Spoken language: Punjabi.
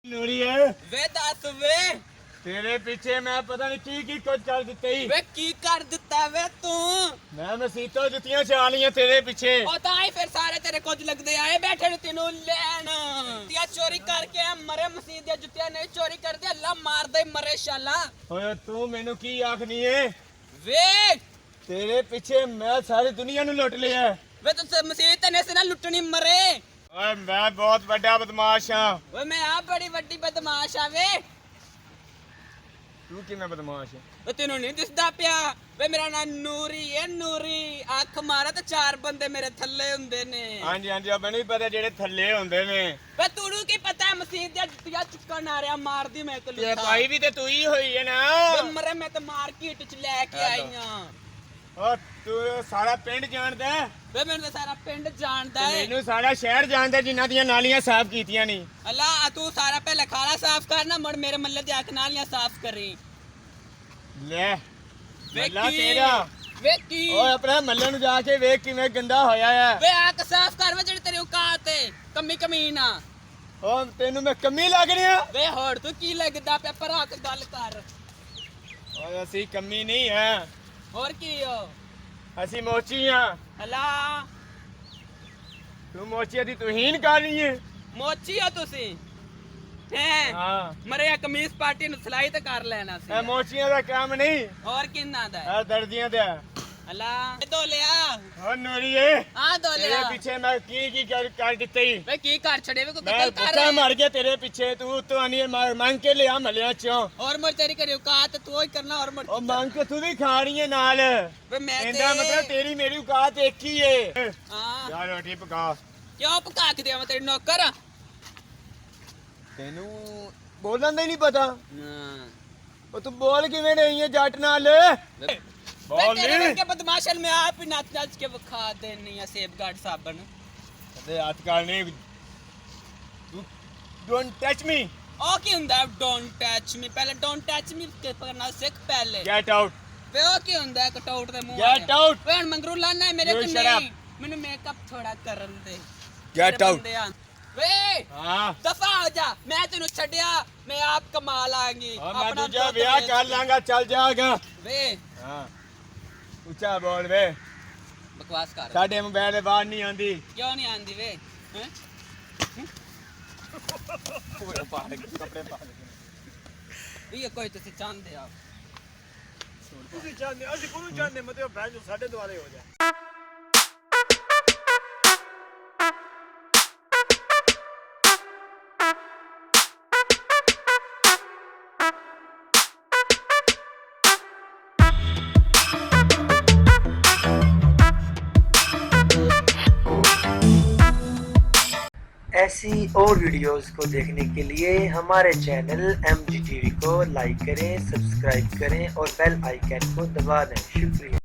ਨੂਰੀਏ ਵੇ ਦੱਸ ਵੇ ਤੇਰੇ ਪਿੱਛੇ ਮੈਂ ਪਤਾ ਨਹੀਂ ਕੀ ਕੁਝ ਕਰ ਦਿੱਤਾ ਈ। ਵੇ ਕੀ ਕਰ ਦਿੱਤਾ ਵੇ ਤੂੰ? ਮੈਂ ਮਸੀਤੋਂ ਜੁੱਤੀਆਂ ਛਾ ਲਈਆਂ ਤੇਰੇ ਪਿੱਛੇ। ਉਹ ਤਾਂ ਹੀ ਫਿਰ ਸਾਰੇ ਤੇਰੇ ਕੁਝ ਲੱਗਦੇ ਆਏ ਬੈਠੇ ਨੇ ਤੈਨੂੰ ਲੈਣ। ਜੁੱਤੀਆਂ ਚੋਰੀ ਕਰਕੇ ਆ ਮਰੇ ਮਸੀਤ ਦੀਆਂ ਜੁੱਤੀਆਂ ਨਹੀਂ ਚੋਰੀ ਕਰਦੇ ਅੱਲਾ ਮਾਰਦਾ ਹੀ ਮਰੇ ਸ਼ਾਲਾ। ਓਏ ਤੂੰ ਮੈਨੂੰ ਕੀ ਆਖਨੀ ਏ? ਵੇ ਤੇਰੇ ਪਿੱਛੇ ਮੈਂ ਸਾਰੀ ਦੁਨੀਆ ਨੂੰ ਲੁੱਟ ਲਿਆ। ਵੇ ਤੂੰ ਮਸੀਤ ਨੇ ਨਾ ਲੁੱਟਣੀ ਮਰੇ। ਓਏ ਮੈਂ ਬਹੁਤ ਵੱਡਾ ਬਦਮਾਸ਼ ਹਾਂ। ਵੇ ਮੈਂ ਆ ਬੜੀ ਵੱਡੀ ਬਦਮਾਸ਼ ਆ ਵੇ। ਤੂੰ ਕਿਵੇਂ ਬਦਮਾਸ਼ ਹੈ? ਵੇ ਤੈਨੂੰ ਨਹੀਂ ਦਿਸਦਾ ਪਿਆ? ਵੇ ਮੇਰਾ ਨਾਂ ਨੂਰੀ ਏ ਨੂਰੀ। ਅੱਖ ਮਾਰਾ ਤੇ ਚਾਰ ਬੰਦੇ ਮੇਰੇ ਥੱਲੇ ਹੁੰਦੇ ਨੇ। ਹਾਂਜੀ ਹਾਂਜੀ ਮੈਨੂੰ ਵੀ ਪਤਾ ਜਿਹੜੇ ਥੱਲੇ ਹੁੰਦੇ ਨੇ। ਵੇ ਤੂੰ ਕੀ ਪਤਾ ਮਸੀਤ ਦੀਆਂ ਜੁੱਤੀਆਂ ਚੁੱਕਣ ਆ ਰਿਹਾ ਮਾਰਦੀ ਮੈਂ ਤੇ ਕਲੂਠਾ। ਭਾਈ ਵੀ ਤੇ ਤੂੰ ਹੀ ਹੋਈ ਹੈ ਨਾ। ਵੇ ਮਰੇ ਮੈਂ ਤੇ ਮਾਰਕੀਟ ਚ ਲੈ ਕੇ ਆਈ ਆ। ਓ ਤੂੰ ਸਾਰਾ ਪਿੰਡ ਜਾਣਦਾ ਹੈ? ਵੇ ਮੈਨੂੰ ਤਾਂ ਸਾਰਾ ਪਿੰਡ ਜਾਣਦਾ ਤੇ ਏ। ਮੈਨੂੰ ਸਾਰਾ ਸ਼ਹਿਰ ਜਾਣਦਾ ਜਿਨ੍ਹਾਂ ਦੀਆਂ ਨਾਲੀਆਂ ਸਾਫ਼ ਕੀਤੀਆਂ ਨਹੀਂ। ਅੱਲਾ ਤੂੰ ਸਾਰਾ ਪਹਿਲੇ ਖਾਲਾ ਸਾਫ਼ ਕਰਨਾ ਮੁੜ ਮੇਰੇ ਮੱਲੇ ਦੇ ਅੱਖ ਨਾਲੀਆਂ ਸਾਫ਼ ਕਰੀ। ਲੈ ਵੇ ਮੱਲਾ ਕੀ? ਤੇਰਾ। ਵੇ ਕੀ? ਓਏ ਆਪਣੇ ਮੱਲੇ ਨੂੰ ਜਾ ਕੇ ਵੇਖ ਕਿਵੇਂ ਗੰਦਾ ਹੋਇਆ ਹੈ। ਵੇ ਅੱਖ ਸਾਫ਼ ਕਰ ਵੇ ਜਿਹੜੀ ਤੇਰੀ ਔਕਾਤ ਏ ਕਮੀ ਕਮੀਨਾ। ਓ ਤੈਨੂੰ ਮੈਂ ਕਮੀ ਲੱਗ ਰਹੀ ਆ? ਵੇ ਹੋਰ ਤੂੰ ਕੀ ਲੱਗਦਾ ਪਿਆ ਪਰ ਆ ਕੇ ਗੱਲ ਕਰ। ਓਏ ਅਸੀਂ ਕਮੀ ਨਹੀਂ ਹੈ, ਹੋਰ ਕੀ ਹੋ? ਅਸੀਂ ਮੋਚੀ ਆ। ਅੱਲਾ ਤੂੰ ਮੋਚੀ ਦੀ ਤੋਹੀਨ ਕਰ ਰਹੀ ਹੈ। ਮੋਚੀ ਹੋ ਤੁਸੀਂ ਹੈ? ਹਾਂ ਮਰੇ ਕਮੀਜ਼ ਪਾਰਟੀ ਨੂੰ ਸਲਾਈ ਤੇ ਕਰ ਲੈਣਾ ਸੀ। ਇਹ ਮੋਚੀਆਂ ਦਾ ਕੰਮ ਨਹੀਂ, ਹੋਰ ਕਿੰਨਾ ਦਾ? ਇਹ ਦਰਦੀਆਂ ਦਾ। ਅੱਲਾ ਦੋ ਲਿਆ ਓ ਨੂਰੀਏ ਆ ਦੋ ਤੇਰੇ ਲਿਆ। ਪਿੱਛੇ ਮੈਂ ਕੀ ਕਰ ਦਿੱਤਾ ਈ। ਵੇ ਕੀ ਕਰ ਛੜੇ ਵੇ ਕੋਈ ਮੈਂ ਕਤਲ ਕਰ ਭੁੱਖਾ ਰਿਹਾ। ਮਰ ਗਿਆ ਤੇਰੇ ਪਿੱਛੇ। ਤੂੰ ਆਨੀ ਮੰਗ ਕੇ ਲਿਆ ਮੱਲਿਆਂ ਚੋਂ। और मोर तेरी करी औकात तू ही करना और मोर ਉਹ ਮੰਗ ਕੇ ਤੂੰ ਵੀ ਖਾ ਰਹੀ ਹੈ ਨਾਲ। वे मैं ਇਹਦਾ ਮਤਲਬ ਤੇਰੀ ਮੇਰੀ ਔਕਾਤ ਇੱਕ ਹੀ ਏ। हां ਯਾਰ ਰੋਟੀ ਪਕਾ। क्यों पका के दिया मैं तेरी नौकर हां ਤੈਨੂੰ ਬੋਲਣ ਦਾ ਹੀ ਨਹੀਂ ਪਤਾ। ਉਹ ਤੂੰ ਬੋਲ ਕਿਵੇਂ ਨਹੀਂ ਹੈ ਜੱਟ ਨਾਲ? ਬੋਲ तेरे ਨਹੀਂ के बदमाशन में आप ही नाच नाच के खा देनी है सेफगार्ड साबन। ਤੇ ਹੱਥ ਕਰਨੇ। ਤੂੰ ਡੋਂਟ ਟੱਚ ਮੀ। ओ की हुंदा डोंट टच मी पहले डोंट टच मी के करना सीख पहले। Get out. वे ओ की हुंदा है कटआउट दे मुंह Get out. वे मंगरू लाना है मेरे You को shut नहीं मैंने मेकअप थोड़ा करन दे। Get मेरे out. बंदे आ। वे ਹਾਂ दफा हो जा मैं तेनु छड़िया मैं आप कमा लांगी ਮੈਂ ਦੂਜਾ ਵਿਆਹ ਕਰ ਲਾਂਗਾ। ਚੱਲ ਜਾਗਾ। वे ਹਾਂ ਉੱਚਾ ਬੋਲ ਵੇ। बकवास कर ਸਾਡੇ ਮੋਬਾਈਲ ਦੇ ਬਾਹਰ ਨਹੀਂ ਆਉਂਦੀ। क्यों नहीं आंदी वे हैं? ਪੂਰੇ ਪਾ ਦੇ ਕੱਪੜੇ ਪਾ ਦੇ। ये कोई तो चांदे आप ਤੁਸੀਂ ਚਾਹੁੰਦੇ ਅਸੀਂ ਕੋਨੂੰ ਚਾਹੁੰਦੇ ਮਤਲਬ ਭੈਣ ਜੋ ਸਾਡੇ ਦੁਆਲੇ ਹੋ ਜਾ। ऐसी और वीडियोस को देखने के लिए हमारे चैनल MGTV को लाइक करें, सब्सक्राइब करें और बेल आइकन को दबा दें। शुक्रिया।